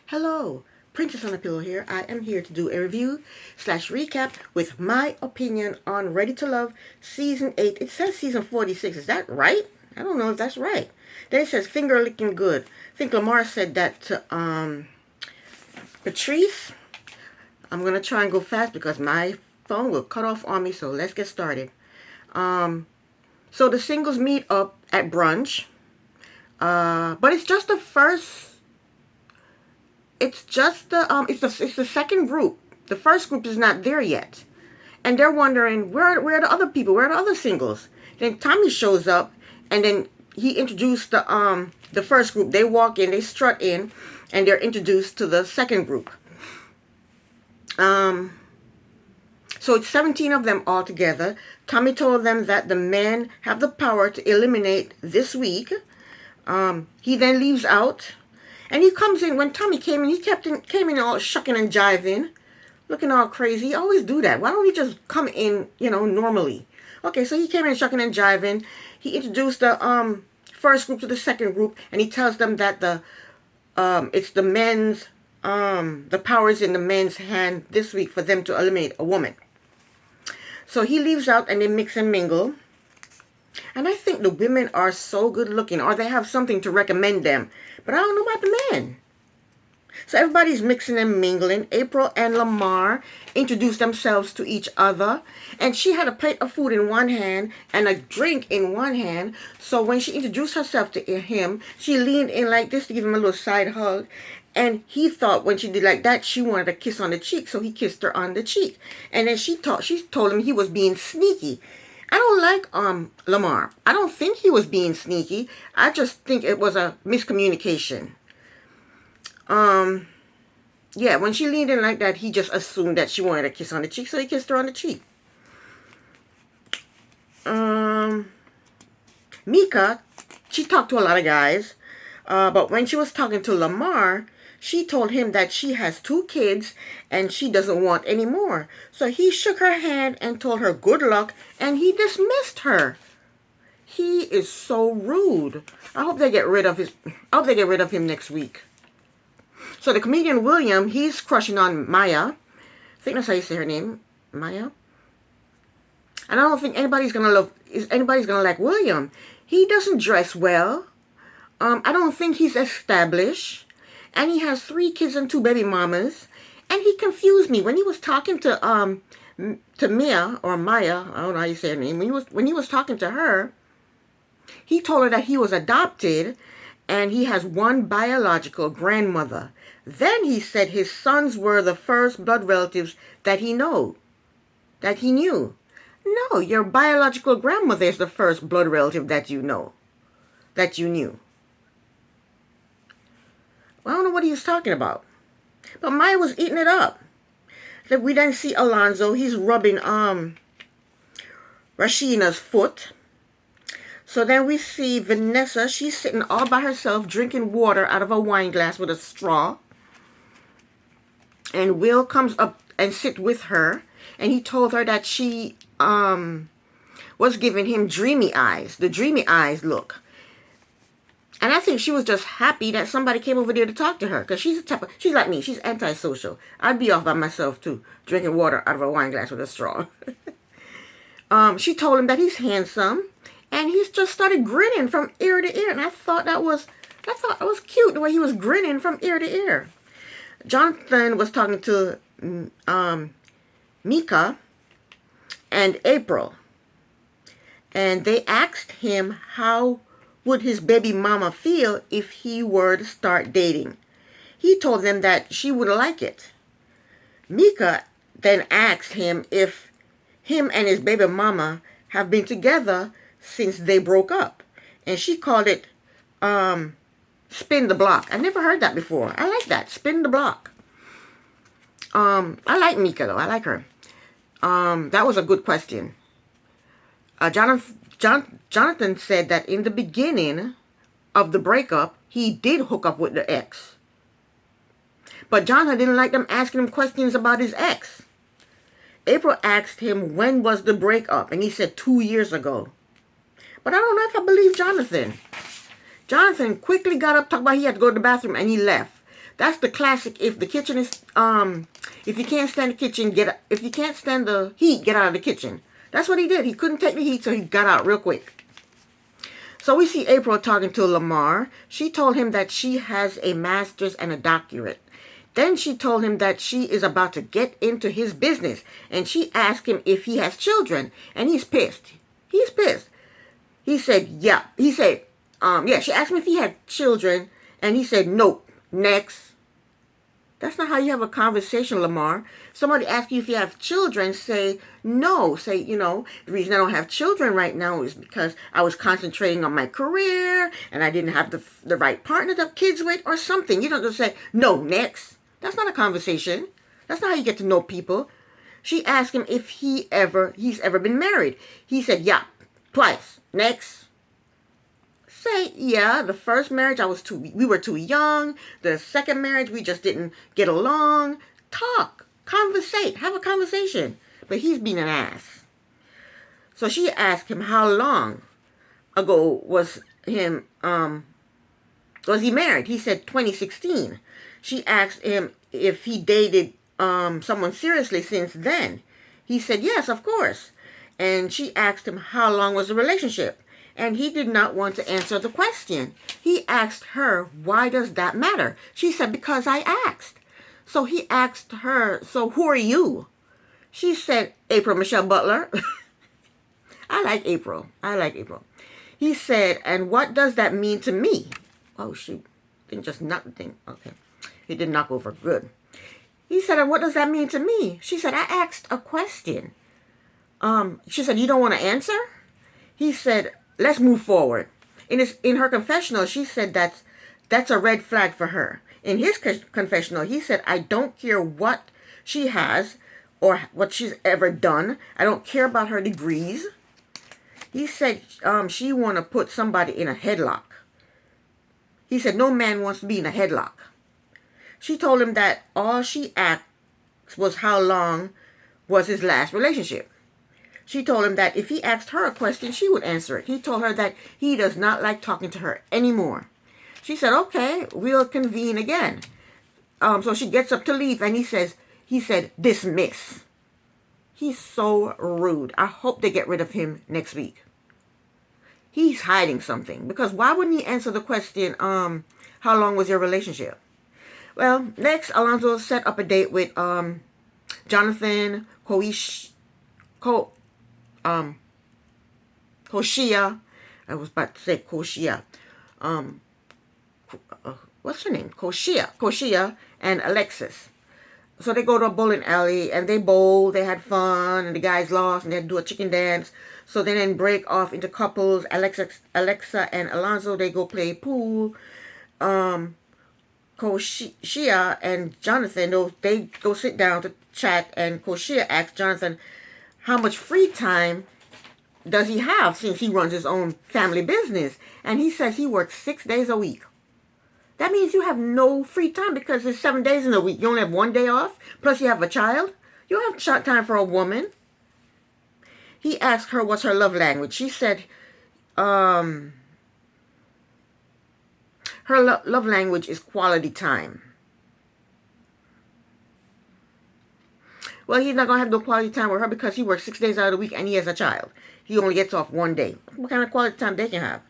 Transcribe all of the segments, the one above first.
Hello, Princess on a Pillow here. I am here to do a review slash recap with my opinion on Ready to Love Season 8. It says Season 46. Is that right? I don't know if that's right. Then it says finger licking good. I think Lamar said that to Patrice. I'm going to try and go fast because my phone will cut off on me, so let's get started. So the singles meet up at brunch. But it's just the first. It's just the it's the second group. The first group is not there yet, and they're wondering where are the other people? Where are the other singles? Then Tommy shows up, and then he introduced the first group. They walk in, they strut in, and they're introduced to the second group. So it's 17 of them all together. Tommy told them that the men have the power to eliminate this week. He then leaves out. And he comes in, when Tommy came in, came in all shucking and jiving, looking all crazy. He always do that. Why don't he just come in, normally? Okay, so he came in shucking and jiving. He introduced the first group to the second group, and he tells them that it's the men's, the power is in the men's hand this week for them to eliminate a woman. So he leaves out, and they mix and mingle. And I think the women are so good looking, or they have something to recommend them. But I don't know about the men. So everybody's mixing and mingling. April and Lamar introduced themselves to each other. And she had a plate of food in one hand and a drink in one hand. So when she introduced herself to him, she leaned in like this to give him a little side hug. And he thought when she did like that, she wanted a kiss on the cheek. So he kissed her on the cheek. And then she told him he was being sneaky. I don't like Lamar. I don't think he was being sneaky. I just think it was a miscommunication. Yeah, when she leaned in like that, he just assumed that she wanted a kiss on the cheek, so he kissed her on the cheek. Mika, she talked to a lot of guys, but when she was talking to Lamar, she told him that she has 2 kids and she doesn't want any more. So he shook her hand and told her good luck, and he dismissed her. He is so rude. I hope they get rid of him next week. So the comedian William, he's crushing on Maya. I think that's how you say her name, Maya. And I don't think anybody's gonna like William. He doesn't dress well. I don't think he's established. And he has 3 kids and 2 baby mamas. And he confused me when he was talking to Mia or Maya. I don't know how you say her name. When he was talking to her, he told her that he was adopted and he has 1 biological grandmother. Then he said his sons were the first blood relatives that he knew. No, your biological grandmother is the first blood relative that you knew. I don't know what he was talking about. But Maya was eating it up. Then we then see Alonzo. He's rubbing Rashina's foot. So then we see Vanessa. She's sitting all by herself drinking water out of a wine glass with a straw. And Will comes up and sits with her. And he told her that she was giving him dreamy eyes. The dreamy eyes look. And I think she was just happy that somebody came over there to talk to her. Because she's like me. She's antisocial. I'd be off by myself too, drinking water out of a wine glass with a straw. She told him that he's handsome. And he's just started grinning from ear to ear. And I thought it was cute the way he was grinning from ear to ear. Jonathan was talking to Mika and April. And they asked him how would his baby mama feel if he were to start dating. He told them that she would like it. Mika then asked him if him and his baby mama have been together since they broke up. And she called it spin the block. I never heard that before. I like that. Spin the block. I like Mika though. I like her. That was a good question. Jonathan said that in the beginning of the breakup, he did hook up with the ex. But Jonathan didn't like them asking him questions about his ex. April asked him when was the breakup, and he said 2 years ago. But I don't know if I believe Jonathan. Jonathan quickly got up, talked about he had to go to the bathroom, and he left. That's the classic. If the kitchen is if you can't stand the kitchen, if you can't stand the heat, get out of the kitchen. That's what he did. He couldn't take the heat, so he got out real quick. So we see April talking to Lamar. She told him that she has a master's and a doctorate. Then she told him that she is about to get into his business. And she asked him if he has children. And he's pissed. He's pissed. He said, yeah. He said, yeah, she asked him if he had children. And he said, nope. Next. That's not how you have a conversation, Lamar. Somebody asks you if you have children, say no. Say, you know, the reason I don't have children right now is because I was concentrating on my career and I didn't have the right partner to have kids with or something. You don't just say, no, next. That's not a conversation. That's not how you get to know people. She asked him if he's ever been married. He said, yeah, twice. Next. Say, yeah, the first marriage we were too young. The second marriage, we just didn't get along. Talk, conversate, have a conversation. But he's being an ass. So she asked him how long ago was he married? He said 2016. She asked him if he dated someone seriously since then. He said, yes, of course. And she asked him how long was the relationship. And he did not want to answer the question. He asked her, why does that matter? She said, because I asked. So he asked her, so who are you? She said, April Michelle Butler. I like April. He said, and what does that mean to me? Oh, shoot. Didn't just knock the thing. Okay. He did knock over. Good. He said, and what does that mean to me? She said, I asked a question. She said, you don't want to answer? He said, let's move forward. In her confessional, she said that's a red flag for her. In his confessional, he said, I don't care what she has or what she's ever done. I don't care about her degrees. He said she want to put somebody in a headlock. He said no man wants to be in a headlock. She told him that all she asked was how long was his last relationship. She told him that if he asked her a question, she would answer it. He told her that he does not like talking to her anymore. She said, okay, we'll convene again. So she gets up to leave and he said, dismiss. He's so rude. I hope they get rid of him next week. He's hiding something because why wouldn't he answer the question, how long was your relationship? Well, next, Alonzo set up a date with Jonathan Koshia. I was about to say Koshia. What's her name? Koshia and Alexis. So they go to a bowling alley and they bowl. They had fun and the guys lost and they had to do a chicken dance. So they then break off into couples. Alexa and Alonzo, they go play pool. Koshia and Jonathan, they go sit down to chat, and Koshia asks Jonathan how much free time does he have since he runs his own family business. And he says he works 6 days a week. That means you have no free time because there's 7 days in a week. You only have 1 day off, plus you have a child. You don't have short time for a woman. He asked her what's her love language. She said her love language is quality time. Well, he's not going to have no quality time with her because he works 6 days out of the week and he has a child. He only gets off 1 day. What kind of quality time they can have?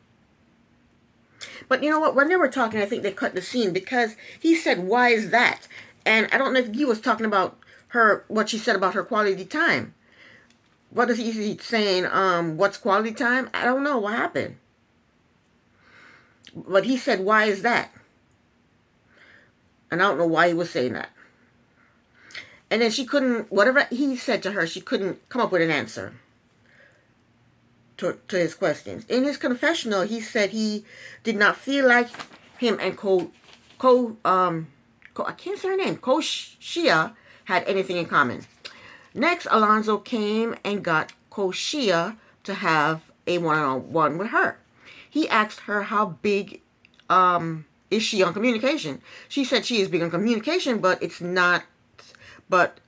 But you know what? When they were talking, I think they cut the scene because he said, why is that? And I don't know if he was talking about her, what she said about her quality time. What is he saying? What's quality time? I don't know what happened. But he said, why is that? And I don't know why he was saying that. And then she couldn't, whatever he said to her, she couldn't come up with an answer to his questions. In his confessional, he said he did not feel like him and I can't say her name, Koshia had anything in common. Next, Alonzo came and got Koshia to have a one-on-one with her. He asked her how big is she on communication. She said she is big on communication, but it's not. But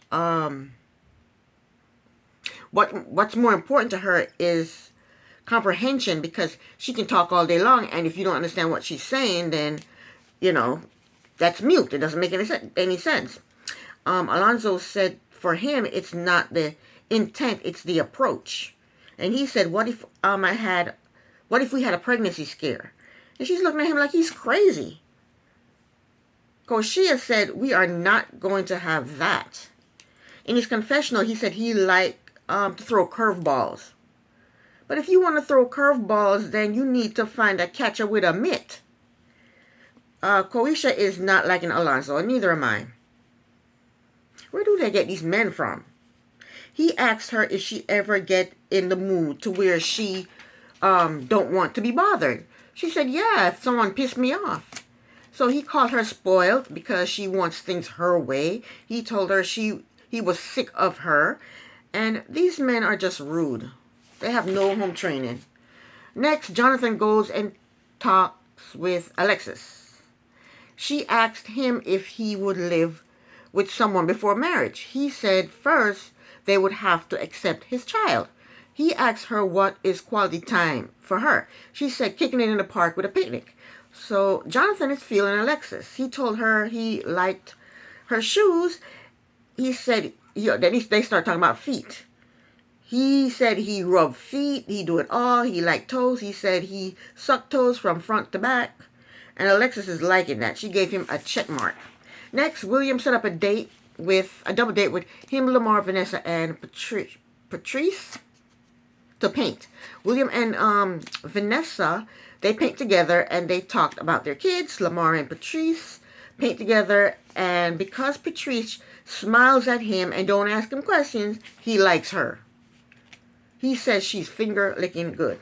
what's more important to her is comprehension, because she can talk all day long, and if you don't understand what she's saying, then, you know, that's mute. It doesn't make any sense. Alonzo said for him, it's not the intent, it's the approach. And he said, what if what if we had a pregnancy scare? And she's looking at him like he's crazy. Koshia said, we are not going to have that. In his confessional, he said he liked to throw curveballs. But if you want to throw curveballs, then you need to find a catcher with a mitt. Koisha is not like an Alonzo, and neither am I. Where do they get these men from? He asked her if she ever get in the mood to where she don't want to be bothered. She said, yeah, if someone pissed me off. So he called her spoiled because she wants things her way. He told her he was sick of her. And these men are just rude. They have no home training. Next, Jonathan goes and talks with Alexis. She asked him if he would live with someone before marriage. He said first they would have to accept his child. He asked her what is quality time for her. She said kicking it in the park with a picnic. So Jonathan is feeling Alexis. He told her he liked her shoes. He said, then they start talking about feet. He said he rubbed feet, he do it all, he liked toes. He said he sucked toes from front to back. And Alexis is liking that. She gave him a check mark. Next, William set up a double date with him, Lamar, Vanessa, and Patrice to paint. William and Vanessa, they paint together and they talked about their kids. Lamar and Patrice paint together, and because Patrice smiles at him and don't ask him questions, he likes her. He says she's finger licking good.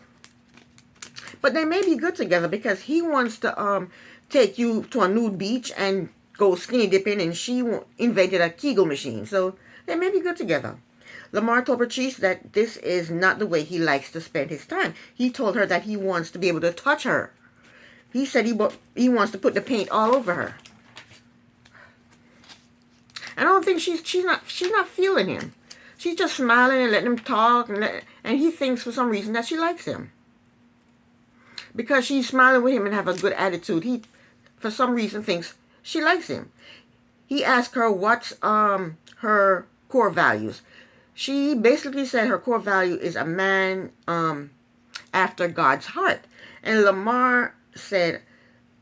But they may be good together because he wants to take you to a nude beach and go skinny dipping, and she invented a Kegel machine. So they may be good together. Lamar told Patrice that this is not the way he likes to spend his time. He told her that he wants to be able to touch her. He said he wants to put the paint all over her. I don't think she's not feeling him. She's just smiling and letting him talk, and he thinks for some reason that she likes him. Because she's smiling with him and have a good attitude, he, for some reason, thinks she likes him. He asked her what's her core values. She basically said her core value is a man after God's heart. And Lamar said,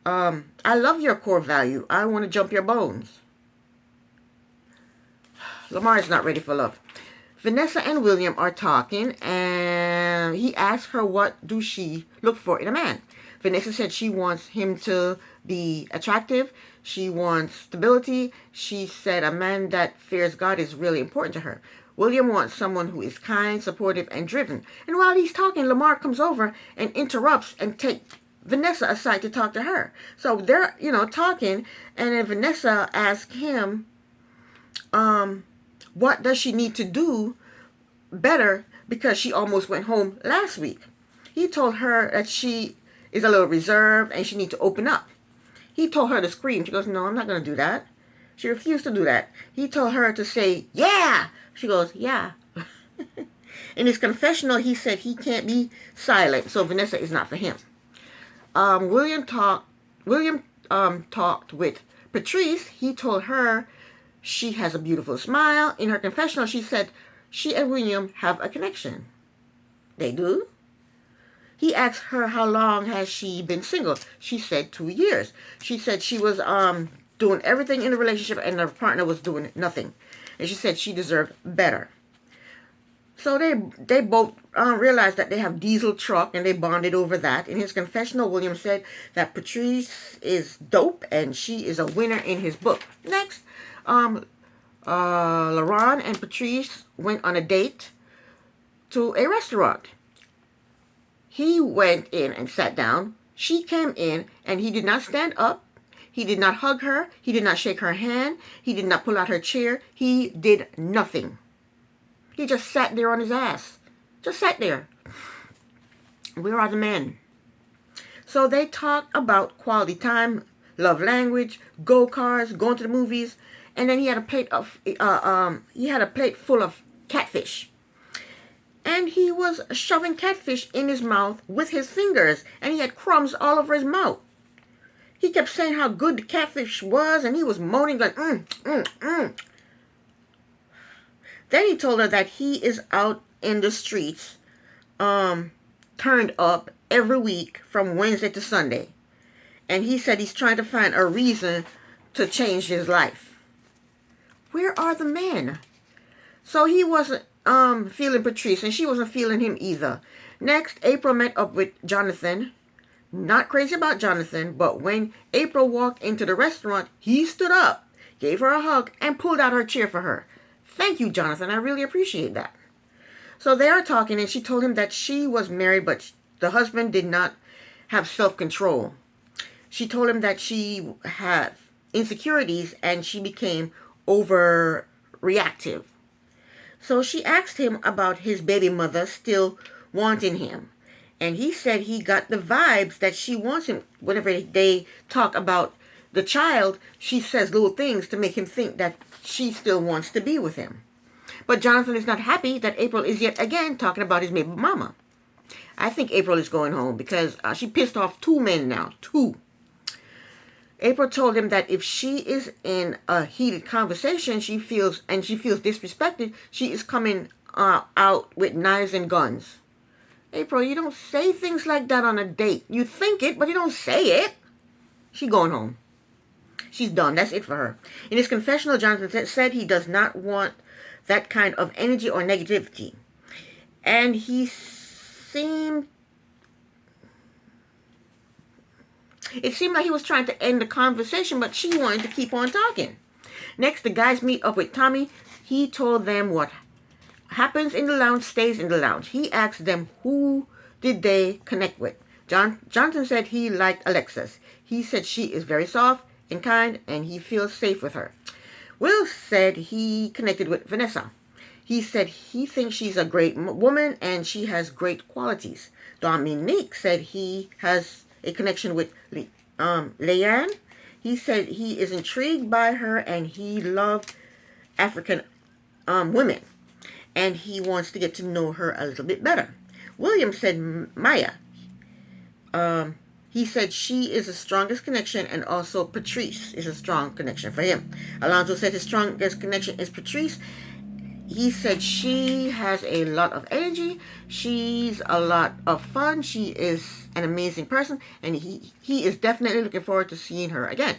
I love your core value. I want to jump your bones. Lamar is not ready for love. Vanessa and William are talking, and he asked her what do she look for in a man. Vanessa said she wants him to be attractive. She wants stability. She said a man that fears God is really important to her. William wants someone who is kind, supportive, and driven. And while he's talking, Lamar comes over and interrupts and takes Vanessa aside to talk to her. So they're, talking, and then Vanessa asks him, what does she need to do better because she almost went home last week. He told her that she is a little reserved and she needs to open up. He told her to scream. She goes, no, I'm not going to do that. She refused to do that. He told her to say, yeah. She goes, yeah. In his confessional, he said he can't be silent, so Vanessa is not for him. William talked with Patrice. He told her she has a beautiful smile. In her confessional, she said she and William have a connection. They do? He asked her how long has she been single. She said 2 years. She said she was doing everything in the relationship and her partner was doing nothing. And she said she deserved better. So they both realized that they have diesel truck and they bonded over that. In his confessional, William said that Patrice is dope and she is a winner in his book. Next, Laron and Patrice went on a date to a restaurant. He went in and sat down. She came in and he did not stand up. He did not hug her. He did not shake her hand. He did not pull out her chair. He did nothing. He just sat there on his ass. Just sat there. Where are the men? So they talked about quality time, love language, go-karts, going to the movies, and then he had a plate full of catfish. And he was shoving catfish in his mouth with his fingers, and he had crumbs all over his mouth. He kept saying how good the catfish was, and he was moaning like, Then he told her that he is out in the streets, turned up every week from Wednesday to Sunday. And he said he's trying to find a reason to change his life. Where are the men? So he wasn't feeling Patrice, and she wasn't feeling him either. Next, April met up with Jonathan. Not crazy about Jonathan, but when April walked into the restaurant, he stood up, gave her a hug, and pulled out her chair for her. Thank you, Jonathan. I really appreciate that. So they are talking, and she told him that she was married, but the husband did not have self-control. She told him that she had insecurities, and she became overreactive. So she asked him about his baby mother still wanting him. And he said he got the vibes that she wants him. Whenever they talk about the child, she says little things to make him think that she still wants to be with him. But Jonathan is not happy that April is yet again talking about his baby mama. I think April is going home because she pissed off 2 men now. 2. April told him that if she is in a heated conversation, she feels disrespected, she is coming out with knives and guns. April, you don't say things like that on a date. You think it, but you don't say it. She's going home. She's done. That's it for her. In his confessional, Jonathan said he does not want that kind of energy or negativity. And it seemed like he was trying to end the conversation, but she wanted to keep on talking. Next, the guys meet up with Tommy. He told them what happens in the lounge stays in the lounge. He asked them who did they connect with. Jonathan said he liked Alexis. He said she is very soft and kind, and he feels safe with her. Will said he connected with Vanessa. He said he thinks she's a great woman and she has great qualities. Dominique said he has a connection with Leanne. He said he is intrigued by her and he loved African women. And he wants to get to know her a little bit better. William said Maya. He said she is the strongest connection, and also Patrice is a strong connection for him. Alonzo said his strongest connection is Patrice. He said she has a lot of energy. She's a lot of fun. She is an amazing person, and he is definitely looking forward to seeing her again.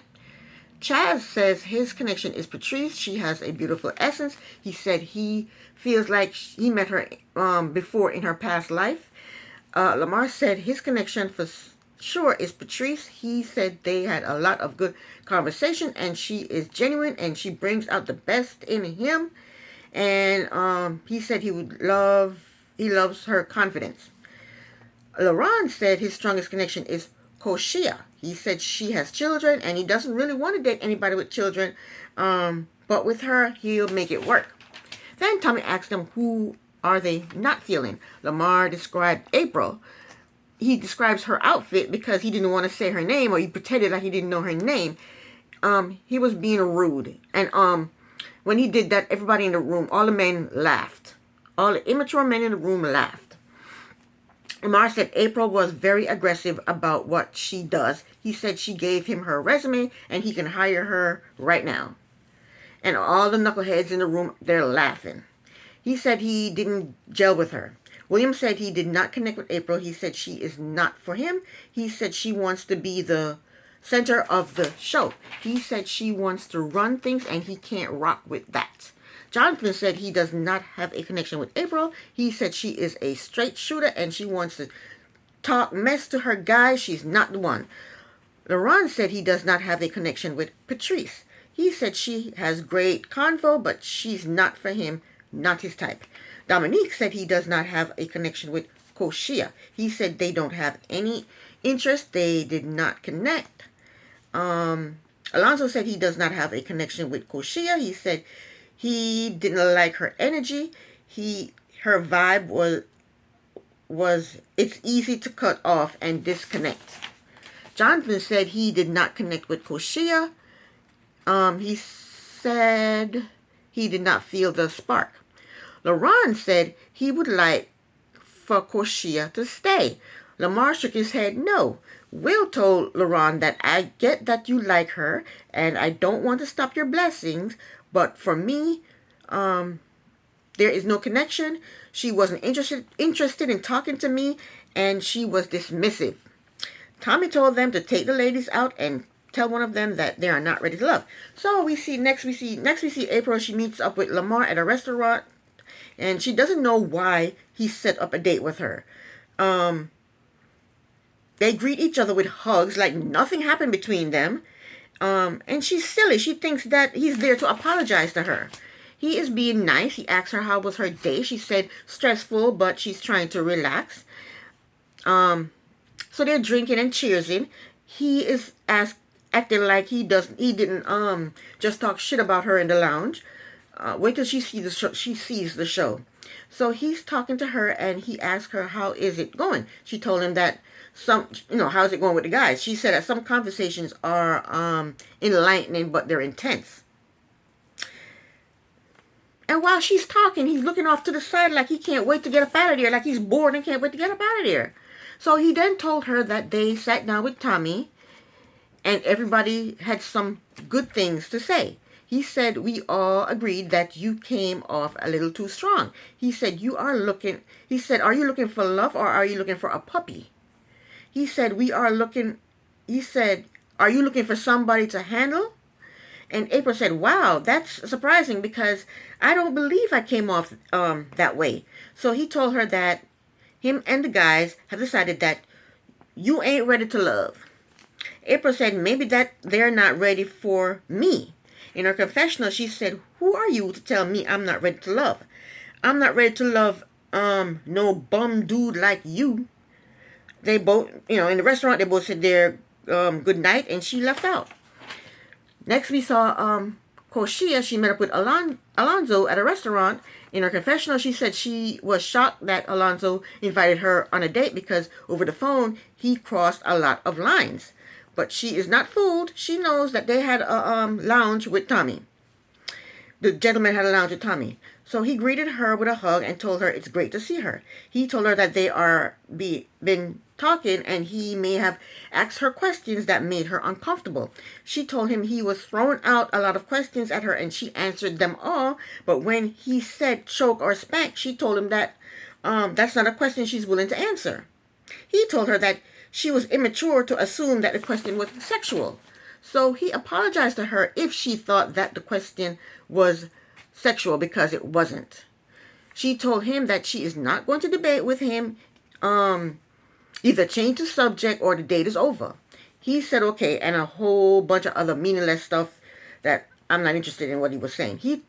Chaz says his connection is Patrice. She has a beautiful essence. He said he feels like he met her before in her past life. Lamar said his connection for sure is Patrice. He said they had a lot of good conversation and she is genuine and she brings out the best in him. And he said he loves her confidence. Laurent said his strongest connection is Koshia. He said she has children and he doesn't really want to date anybody with children. But with her, he'll make it work. Then Tommy asked them who are they not feeling. Lamar described April. He describes her outfit because he didn't want to say her name, or he pretended like he didn't know her name. He was being rude. And when he did that, everybody in the room, all the men laughed. All the immature men in the room laughed. Lamar said April was very aggressive about what she does. He said she gave him her resume and he can hire her right now. And all the knuckleheads in the room, they're laughing. He said he didn't gel with her. William said he did not connect with April. He said she is not for him. He said she wants to be the center of the show. He said she wants to run things and he can't rock with that. Jonathan said he does not have a connection with April. He said she is a straight shooter and she wants to talk mess to her guys. She's not the one. Laurent said he does not have a connection with Patrice. He said she has great convo, but she's not for him, not his type. Dominique said he does not have a connection with Koshia. He said they don't have any interest. They did not connect. Alonzo said he does not have a connection with Koshia. He said he didn't like her energy. Her vibe was it's easy to cut off and disconnect. Jonathan said he did not connect with Koshia. He said he did not feel the spark. Laurent said he would like for Koshia to stay. Lamar shook his head no. Will told LaRon that I get that you like her and I don't want to stop your blessings, but for me, um, there is no connection. She wasn't interested in talking to me, and she was dismissive. Tommy told them to take the ladies out and tell one of them that they are not ready to love. So we see April. She meets up with Lamar at a restaurant, and she doesn't know why he set up a date with her. Um, they greet each other with hugs, like nothing happened between them. And she's silly. She thinks that he's there to apologize to her. He is being nice. He asks her how was her day. She said stressful, but she's trying to relax. Um, so they're drinking and cheersing. He is acting like he didn't just talk shit about her in the lounge. Wait till she sees the show. So he's talking to her and he asked her how is it going. She told him that how's it going with the guys. She said that some conversations are enlightening but they're intense. And while she's talking, he's looking off to the side like he can't wait to get up out of there, like he's bored and can't wait to get up out of there. So he then told her that they sat down with Tommy and everybody had some good things to say. He said, we all agreed that you came off a little too strong. He said, are you looking for love or are you looking for a puppy? He said, are you looking for somebody to handle? And April said, wow, that's surprising because I don't believe I came off that way. So he told her that him and the guys have decided that you ain't ready to love. April said maybe that they're not ready for me. In her confessional, she said, who are you to tell me I'm not ready to love? I'm not ready to love no bum dude like you. They both, in the restaurant, they both said their good night and she left out. Next, we saw Koshia. She met up with Alonzo at a restaurant. In her confessional, she said she was shocked that Alonzo invited her on a date because over the phone, he crossed a lot of lines. But she is not fooled. She knows that they had a lounge with Tommy. The gentleman had a lounge with Tommy. So he greeted her with a hug and told her it's great to see her. He told her that they are been talking and he may have asked her questions that made her uncomfortable. She told him he was throwing out a lot of questions at her and she answered them all. But when he said choke or spank, she told him that that's not a question she's willing to answer. He told her that she was immature to assume that the question was sexual. So he apologized to her if she thought that the question was sexual because it wasn't. She told him that she is not going to debate with him, either change the subject or the date is over. He said okay, and a whole bunch of other meaningless stuff that I'm not interested in what he was saying. He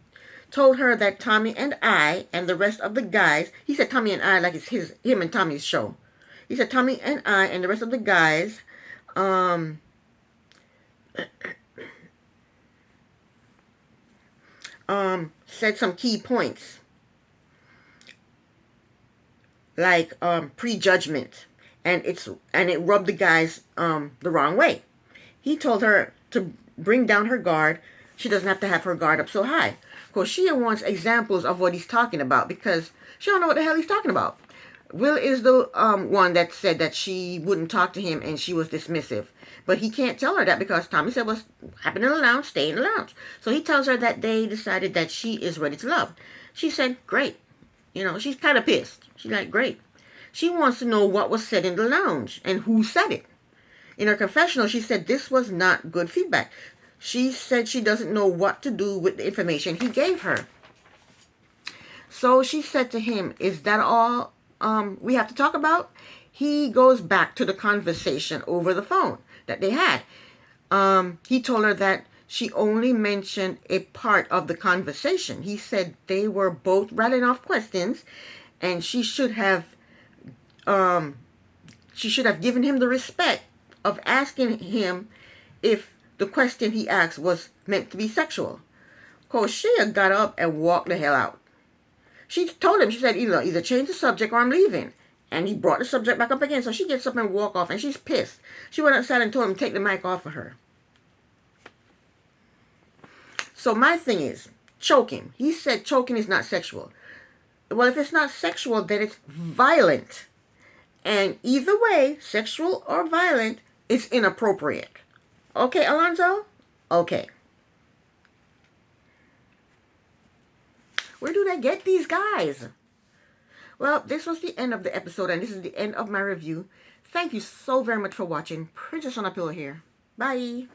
told her that Tommy and I and the rest of the guys, he said Tommy and I like it's him and Tommy's show. He said Tommy and I and the rest of the guys said some key points like prejudgment, and it rubbed the guys the wrong way. He told her to bring down her guard. She doesn't have to have her guard up so high. Of course, she wants examples of what he's talking about because she don't know what the hell he's talking about. Will is the one that said that she wouldn't talk to him and she was dismissive. But he can't tell her that because Tommy said what's happened in the lounge, stay in the lounge. So he tells her that they decided that she is ready to love. She said, great. She's kind of pissed. She's like, great. She wants to know what was said in the lounge and who said it. In her confessional, she said this was not good feedback. She said she doesn't know what to do with the information he gave her. So she said to him, is that all we have to talk about? He goes back to the conversation over the phone that they had. He told her that she only mentioned a part of the conversation. He said they were both rattling off questions and she should have given him the respect of asking him if the question he asked was meant to be sexual. Koshia got up and walked the hell out. She told him, she said, either change the subject or I'm leaving. And he brought the subject back up again. So she gets up and walk off and she's pissed. She went outside and told him to take the mic off of her. So my thing is, choking. He said choking is not sexual. Well, if it's not sexual, then it's violent. And either way, sexual or violent, It's inappropriate. Okay, Alonzo? Okay. Where do they get these guys? Well, this was the end of the episode, and this is the end of my review. Thank you so very much for watching. Princess on a Pillow here. Bye.